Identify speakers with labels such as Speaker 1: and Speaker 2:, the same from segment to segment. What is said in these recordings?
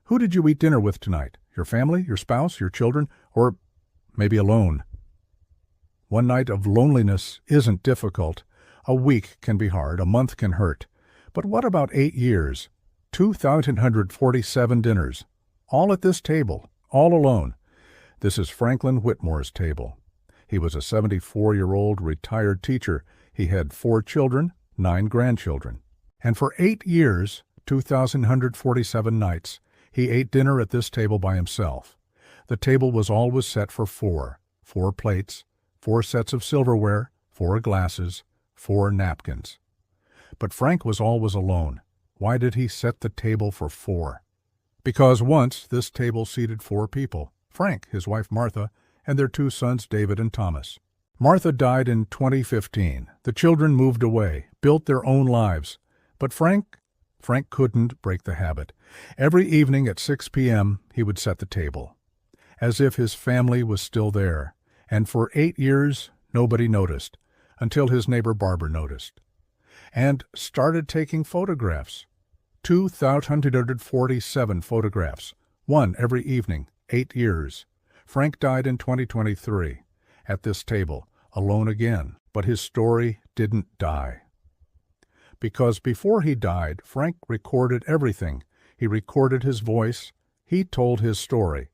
Speaker 1: Who did you eat dinner with tonight? Your family, your spouse, your children, or maybe alone? One night of loneliness isn't difficult. A week can be hard, a month can hurt. But what about 8 years? 2,147 dinners. All at this table, all alone. This is Franklin Whitmore's table. He was a 74-year-old retired teacher. He had 4 children, 9 grandchildren. And for 8 years, 2,147 nights, he ate dinner at this table by himself. The table was always set for 4 plates, 4 sets of silverware, 4 glasses, 4 napkins. But Frank was always alone. Why did he set the table for 4? Because once this table seated 4 people, Frank, his wife Martha, and their 2 sons David and Thomas. Martha died in 2015. The children moved away, built their own lives. But Frank couldn't break the habit. Every evening at 6 p.m. he would set the table, as if his family was still there. And for 8 years nobody noticed, until his neighbor Barbara noticed, and started taking photographs. 2,147 photographs, one every evening, 8 years. Frank died in 2023, at this table, alone again, but his story didn't die. Because before he died, Frank recorded everything. He recorded his voice. He told his story.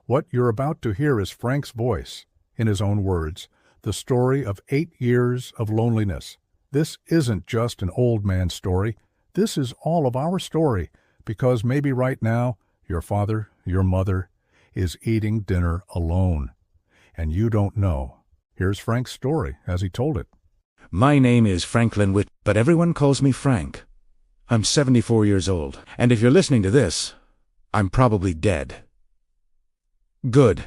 Speaker 1: What you're about to hear is Frank's voice, in his own words, the story of 8 years of loneliness. This isn't just an old man's story. This is all of our story, because maybe right now your father, your mother, is eating dinner alone, and you don't know. Here's Frank's story as he told it.
Speaker 2: My name is Franklin Whit, but everyone calls me Frank. I'm 74 years old, and if you're listening to this, I'm probably dead. Good,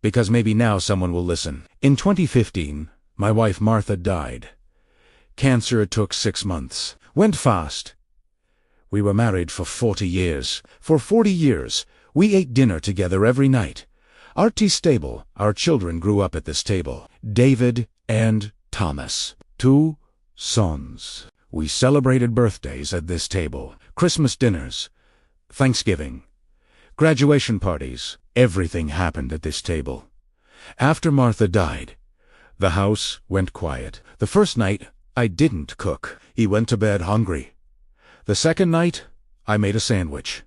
Speaker 2: because maybe now someone will listen. In 2015, my wife Martha died. Cancer took 6 months. Went fast. We were married for 40 years. For 40 years, we ate dinner together every night. Our tea stable, our children grew up at this table. David and Thomas, 2 sons. We celebrated birthdays at this table, Christmas dinners, Thanksgiving, graduation parties. Everything happened at this table. After Martha died, the house went quiet. The first night, I didn't cook. He went to bed hungry. The second night, I made a sandwich.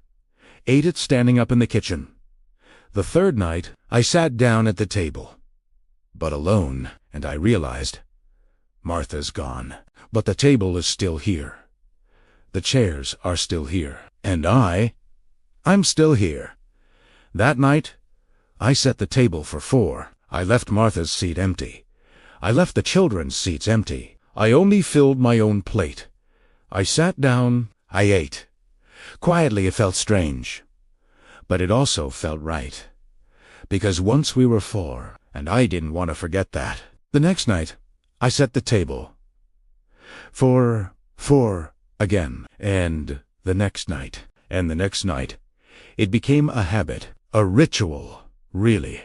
Speaker 2: Ate it standing up in the kitchen. The third night, I sat down at the table, but alone, and I realized Martha's gone. But the table is still here. The chairs are still here. And I'm still here. That night, I set the table for 4. I left Martha's seat empty. I left the children's seats empty. I only filled my own plate. I sat down, I ate. Quietly it felt strange, but it also felt right. Because once we were 4, and I didn't want to forget that. The next night, I set the table for 4 again, and the next night, and the next night. It became a habit, a ritual, really.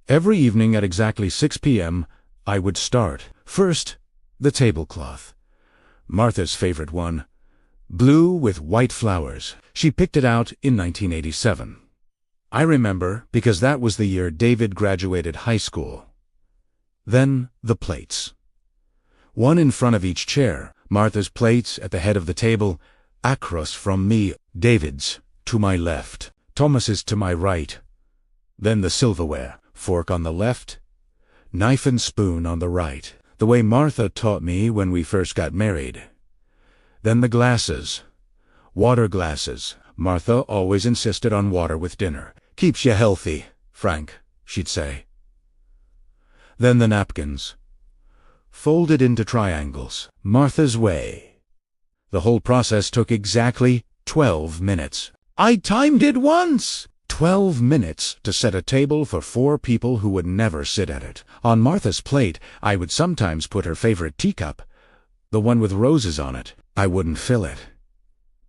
Speaker 2: Every evening at exactly 6 p.m., I would start. First, the tablecloth. Martha's favorite one, blue with white flowers. She picked it out in 1987. I remember because that was the year David graduated high school. Then the plates. One in front of each chair. Martha's plates at the head of the table, across from me. David's to my left, Thomas's to my right. Then the silverware, fork on the left, knife and spoon on the right, the way Martha taught me when we first got married. Then the glasses, water glasses. Martha always insisted on water with dinner. Keeps you healthy, Frank, she'd say. Then the napkins, folded into triangles, Martha's way. The whole process took exactly 12 minutes. I timed it once! 12 minutes to set a table for 4 people who would never sit at it. On Martha's plate, I would sometimes put her favorite teacup, the one with roses on it. I wouldn't fill it,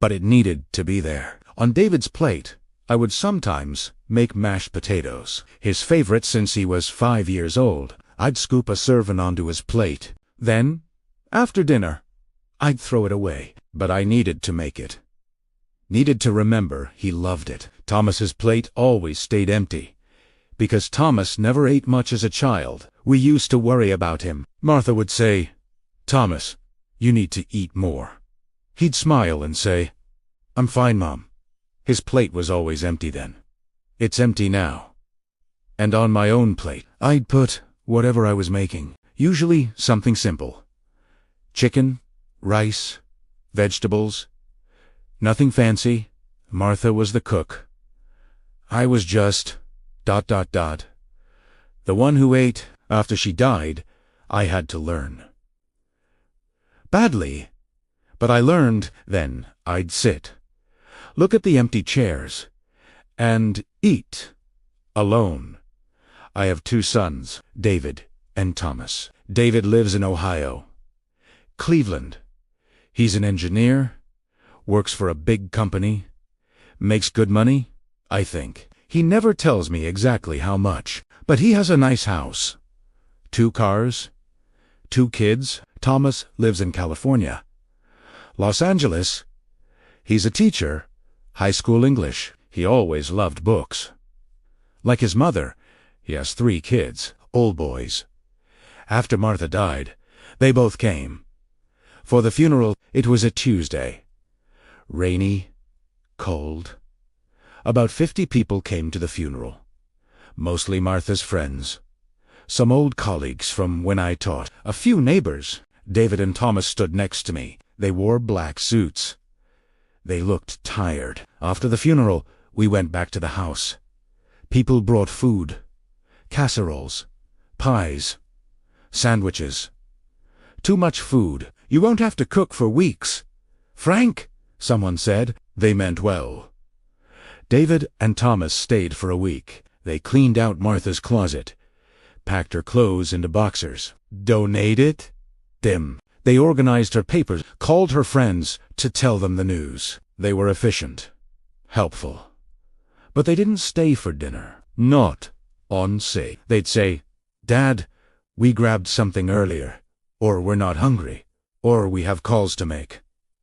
Speaker 2: but it needed to be there. On David's plate, I would sometimes make mashed potatoes, his favorite since he was 5 years old. I'd scoop a serving onto his plate. Then, after dinner, I'd throw it away, but I needed to make it. needed to remember he loved it. Thomas's plate always stayed empty. Because Thomas never ate much as a child, we used to worry about him. Martha would say, "Thomas, you need to eat more." He'd smile and say, "I'm fine, Mom." His plate was always empty then. It's empty now. And on my own plate, I'd put whatever I was making, usually something simple. Chicken, rice, vegetables. Nothing fancy. Martha was the cook. I was just ... The one who ate. After she died, I had to learn. Badly. But I learned then I'd sit, look at the empty chairs, and eat. Alone. I have 2 sons, David and Thomas. David lives in Ohio. Cleveland. He's an engineer, works for a big company, makes good money, I think. He never tells me exactly how much, but he has a nice house. 2 cars, 2 kids. Thomas lives in California. Los Angeles. He's a teacher, high school English. He always loved books. Like his mother, he has 3 kids, old boys. After Martha died, they both came. For the funeral, it was a Tuesday. Rainy, cold. About 50 people came to the funeral. Mostly Martha's friends. Some old colleagues from when I taught. A few neighbors. David and Thomas stood next to me. They wore black suits. They looked tired. After the funeral, we went back to the house. People brought food. Casseroles. Pies. Sandwiches. Too much food. You won't have to cook for weeks. Frank, someone said. They meant well. David and Thomas stayed for a week. They cleaned out Martha's closet, packed her clothes into boxers, donated them. They organized her papers, called her friends to tell them the news. They were efficient, helpful. But they didn't stay for dinner. Not on say. They'd say, "Dad, we grabbed something earlier," or "We're not hungry," or "We have calls to make."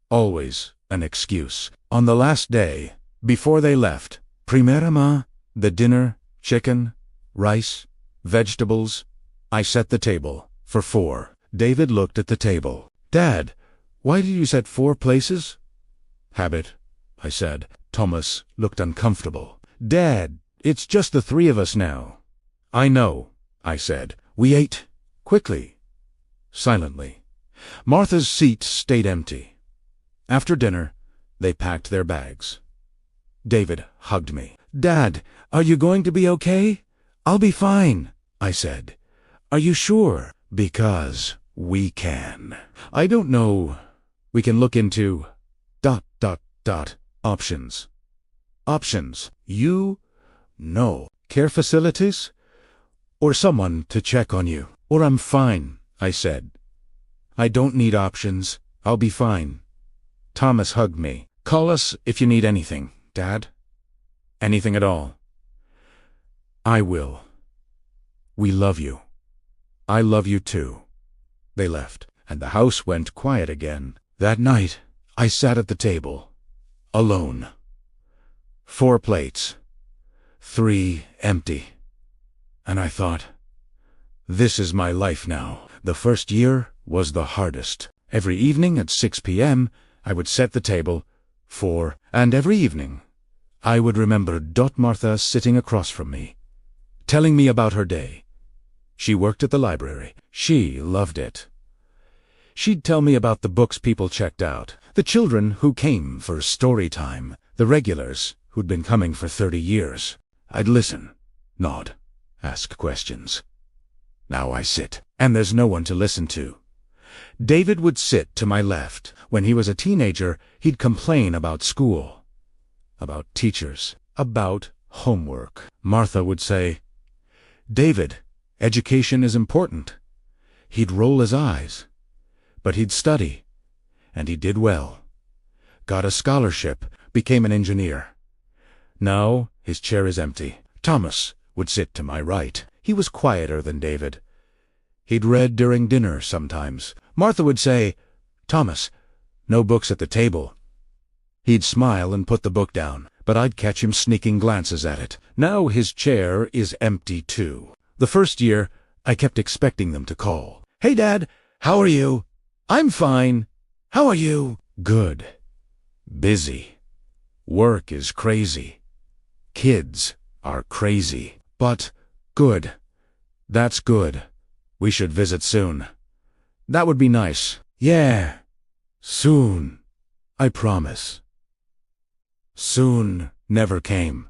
Speaker 2: Always an excuse. On the last day, before they left, "Primera ma," the dinner, chicken, rice, vegetables. I set the table for 4. David looked at the table. "Dad, why did you set 4 places?" "Habit," I said. Thomas looked uncomfortable. "Dad, it's just the 3 of us now." "I know," I said. We ate quickly, silently. Martha's seat stayed empty. After dinner, they packed their bags. David hugged me. "Dad, are you going to be okay?" "I'll be fine," I said. "Are you sure?" "Because we can. I don't know. We can look into ... options." "Options? You know. Care facilities? Or someone to check on you?" "Or I'm fine," I said. "I don't need options. I'll be fine." Thomas hugged me. "Call us if you need anything, Dad. Anything at all." "I will. We love you." "I love you too." They left, and the house went quiet again. That night, I sat at the table, alone. 4 plates, 3 empty. And I thought, this is my life now. The first year was the hardest. Every evening at 6 p.m., I would set the table, 4, and every evening, I would remember Martha sitting across from me, telling me about her day. She worked at the library. She loved it. She'd tell me about the books people checked out, the children who came for story time, the regulars who'd been coming for 30 years. I'd listen, nod, ask questions. Now I sit, and there's no one to listen to. David would sit to my left. When he was a teenager, he'd complain about school, about teachers, about homework. Martha would say, "David, education is important." He'd roll his eyes, but he'd study, and he did well. Got a scholarship, became an engineer. Now his chair is empty. Thomas would sit to my right. He was quieter than David. He'd read during dinner sometimes. Martha would say, "Thomas, no books at the table." He'd smile and put the book down, but I'd catch him sneaking glances at it. Now his chair is empty too. The first year, I kept expecting them to call. "Hey, Dad, how are you?" "I'm fine. How are you?" "Good. Busy. Work is crazy. Kids are crazy. But good. That's good. We should visit soon. That would be nice." "Yeah. Soon. I promise." Soon never came.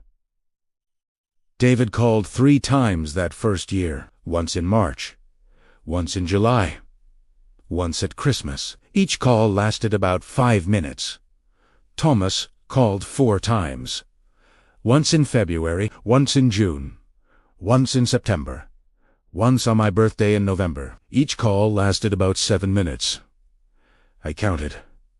Speaker 2: David called 3 times that first year, once in March, once in July, once at Christmas. Each call lasted about 5 minutes. Thomas called 4 times, once in February, once in June, once in September, once on my birthday in November. Each call lasted about 7 minutes. I counted.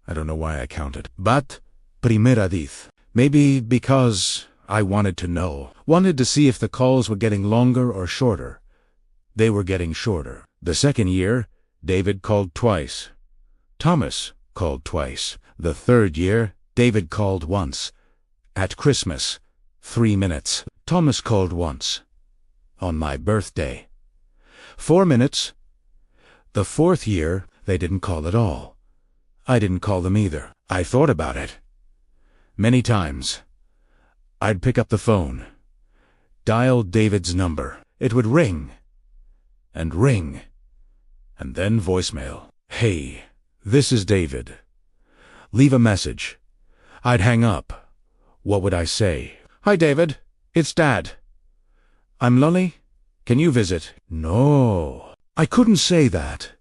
Speaker 2: I don't know why I counted. But primera vez. Maybe because I wanted to know. Wanted to see if the calls were getting longer or shorter. They were getting shorter. The second year, David called twice. Thomas called twice. The third year, David called once. At Christmas, 3 minutes. Thomas called once. On my birthday, 4 minutes. The fourth year, they didn't call at all. I didn't call them either. I thought about it. Many times. I'd pick up the phone, dial David's number. It would ring, and then voicemail. "Hey, this is David. Leave a message." I'd hang up. What would I say? "Hi, David. It's Dad. I'm lonely. Can you visit?" No, I couldn't say that.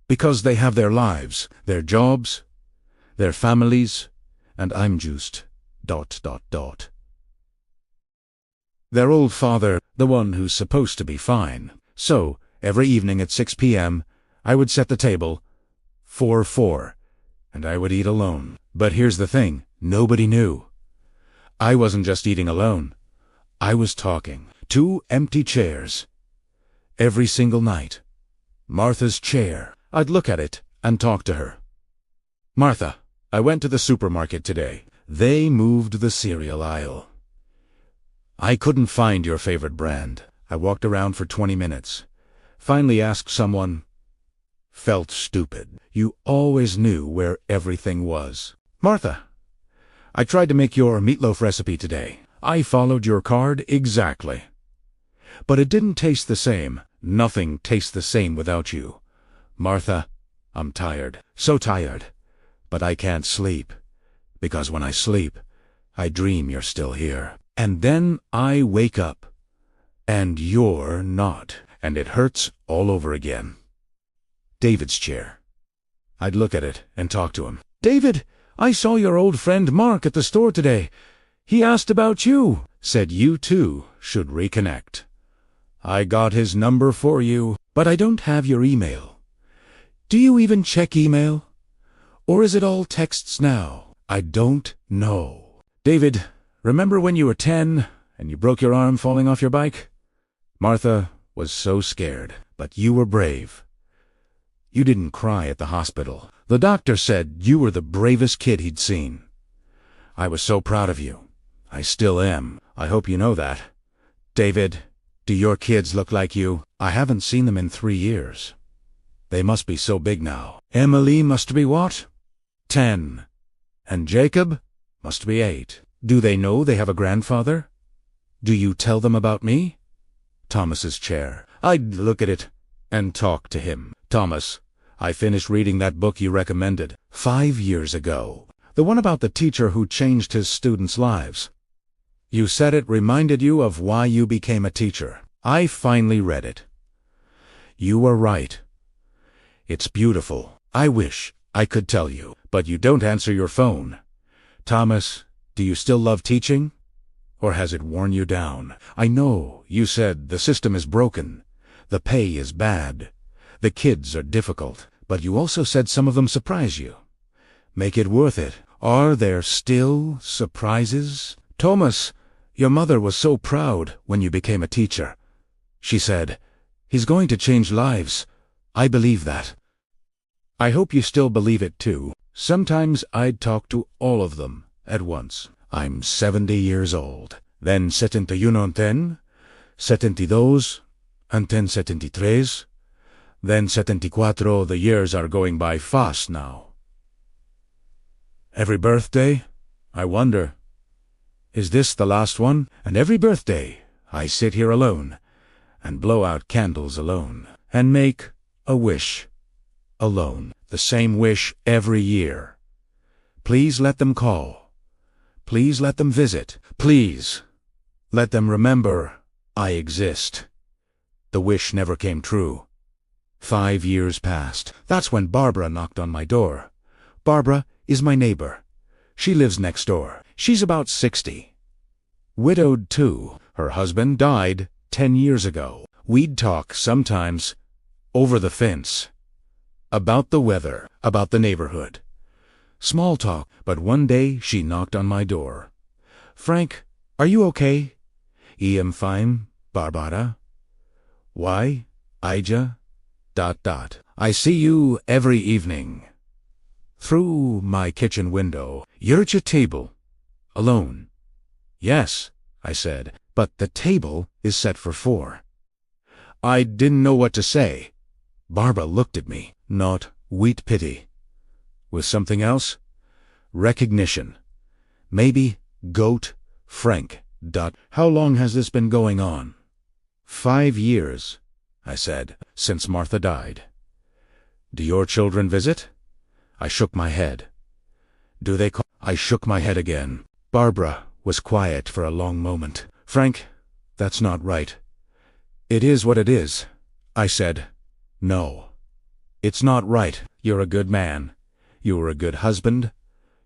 Speaker 2: Because they have their lives, their jobs, their families, and I'm just ... Their old father, the one who's supposed to be fine. So, every evening at 6 p.m., I would set the table, 4-4, and I would eat alone. But here's the thing, nobody knew. I wasn't just eating alone. I was talking. 2 empty chairs. Every single night. Martha's chair. I'd look at it and talk to her. "Martha, I went to the supermarket today. They moved the cereal aisle. I couldn't find your favorite brand. I walked around for 20 minutes. Finally asked someone. Felt stupid. You always knew where everything was. Martha, I tried to make your meatloaf recipe today. I followed your card exactly. But it didn't taste the same. Nothing tastes the same without you. Martha, I'm tired. So tired. But I can't sleep. Because when I sleep, I dream you're still here. And then I wake up. And you're not. And it hurts all over again." David's chair. I'd look at it and talk to him. "David, I saw your old friend Mark at the store today. He asked about you. Said you two should reconnect. I got his number for you, but I don't have your email. Do you even check email? Or is it all texts now? I don't know. David, remember when you were 10 and you broke your arm falling off your bike? Martha was so scared, but you were brave. You didn't cry at the hospital. The doctor said you were the bravest kid he'd seen. I was so proud of you. I still am. I hope you know that. David, do your kids look like you? I haven't seen them in 3 years. They must be so big now. Emily must be what? 10. And Jacob must be 8. Do they know they have a grandfather? Do you tell them about me? Thomas's chair. I'd look at it and talk to him. Thomas, I finished reading that book you recommended 5 years ago. The one about the teacher who changed his students' lives. You said it reminded you of why you became a teacher. I finally read it. You were right. It's beautiful. I wish I could tell you, but you don't answer your phone. Thomas, do you still love teaching? Or has it worn you down? I know you said the system is broken. The pay is bad. The kids are difficult. But you also said some of them surprise you. Make it worth it. Are there still surprises? Thomas, your mother was so proud when you became a teacher. She said, he's going to change lives. I believe that. I hope you still believe it too. Sometimes I'd talk to all of them. at once. I'm 70 years old. Then 71 then, 72, and then 73. Then 74, the years are going by fast now. Every birthday, I wonder, is this the last one? And every birthday, I sit here alone, and blow out candles alone, and make a wish alone. The same wish every year. Please let them call. Please let them visit. Please let them remember I exist. The wish never came true. 5 years passed. That's when Barbara knocked on my door. Barbara is my neighbor. She lives next door. She's about 60. Widowed too. Her husband died 10 years ago. We'd talk sometimes over the fence. About the weather, about the neighborhood. Small talk, but one day she knocked on my door. Frank, are you okay? I'm fine, Barbara. Why, Ija, ... I see you every evening. Through my kitchen window. You're at your table. Alone. Yes, I said, but the table is set for 4. I didn't know what to say. Barbara looked at me, not with pity. With something else? Recognition. Maybe goat Frank. How long has this been going on? 5 years, I said, since Martha died. Do your children visit? I shook my head. Do they call? I shook my head again. Barbara was quiet for a long moment. Frank, that's not right. It is what it is, I said. No. It's not right. You're a good man. You're a good husband.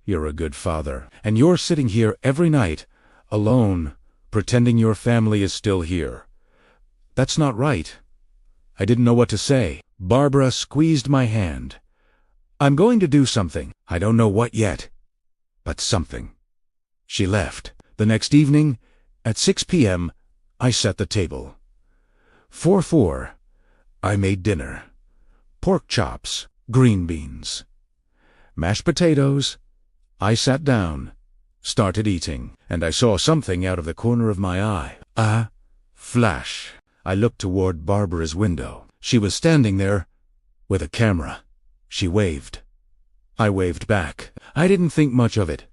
Speaker 2: You're a good father. And you're sitting here every night, alone, pretending your family is still here. That's not right. I didn't know what to say. Barbara squeezed my hand. I'm going to do something. I don't know what yet, but something. She left. The next evening, at 6 p.m., I set the table. 4-4, I made dinner. Pork chops, green beans, mashed potatoes. I sat down, started eating, and I saw something out of the corner of my eye. A flash. I looked toward Barbara's window. She was standing there with a camera. She waved. I waved back. I didn't think much of it.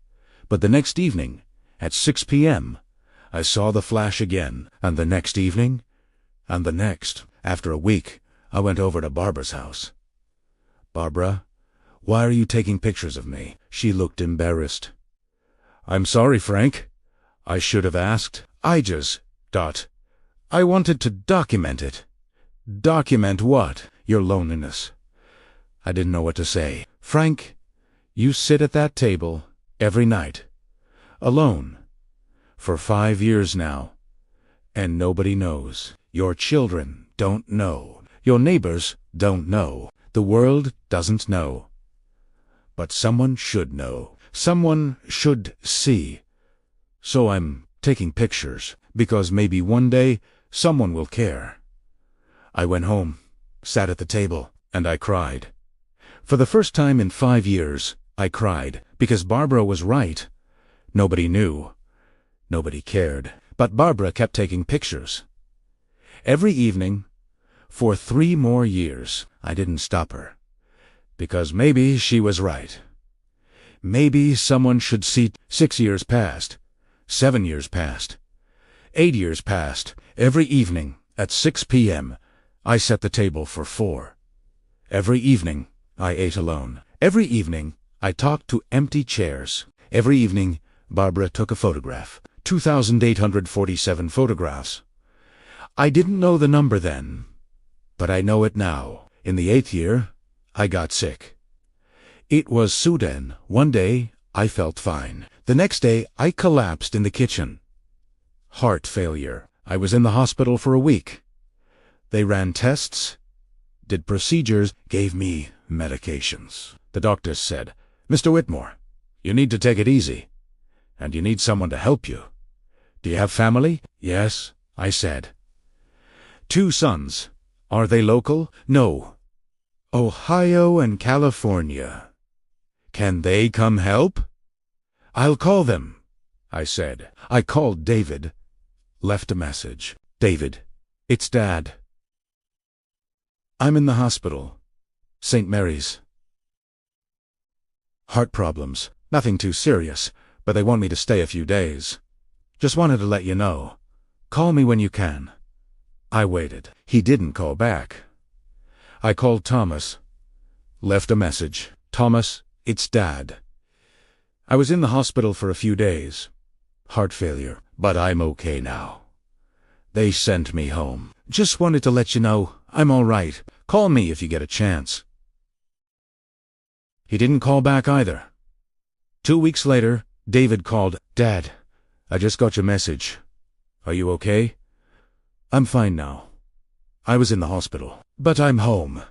Speaker 2: But the next evening, at 6 p.m., I saw the flash again, and the next evening, and the next. After a week, I went over to Barbara's house. Barbara, why are you taking pictures of me? She looked embarrassed. I'm sorry, Frank. I should have asked. I wanted to document it. Document what? Your loneliness. I didn't know what to say. Frank, you sit at that table every night, alone, for 5 years now, and nobody knows. Your children don't know. Your neighbors don't know. The world doesn't know. But someone should know. Someone should see. So I'm taking pictures, because maybe one day someone will care. I went home, sat at the table, and I cried. For the first time in 5 years, I cried, because Barbara was right. Nobody knew. Nobody cared. But Barbara kept taking pictures. Every evening, for 3 more years, I didn't stop her. Because maybe she was right. Maybe someone should see. 6 years passed. 7 years passed. 8 years passed. Every evening, at 6 p.m., I set the table for 4. Every evening, I ate alone. Every evening, I talked to empty chairs. Every evening, Barbara took a photograph. 2,847 photographs. I didn't know the number then, but I know it now. In the 8th year, I got sick. It was Sudan. One day, I felt fine. The next day, I collapsed in the kitchen. Heart failure. I was in the hospital for a week. They ran tests, did procedures, gave me medications. The doctors said, Mr. Whitmore, you need to take it easy, and you need someone to help you. Do you have family? Yes, I said. 2 sons. Are they local? No. Ohio and California. Can they come help? I'll call them, I said. I called David, left a message. David, it's Dad. I'm in the hospital. St. Mary's. Heart problems. Nothing too serious, but they want me to stay a few days. Just wanted to let you know. Call me when you can. I waited. He didn't call back. I called Thomas. Left a message. Thomas, it's Dad. I was in the hospital for a few days. Heart failure, but I'm okay now. They sent me home. Just wanted to let you know I'm all right. Call me if you get a chance. He didn't call back either. 2 weeks later, David called. Dad, I just got your message. Are you okay? I'm fine now. I was in the hospital, but I'm home.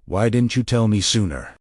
Speaker 2: Why didn't you tell me sooner?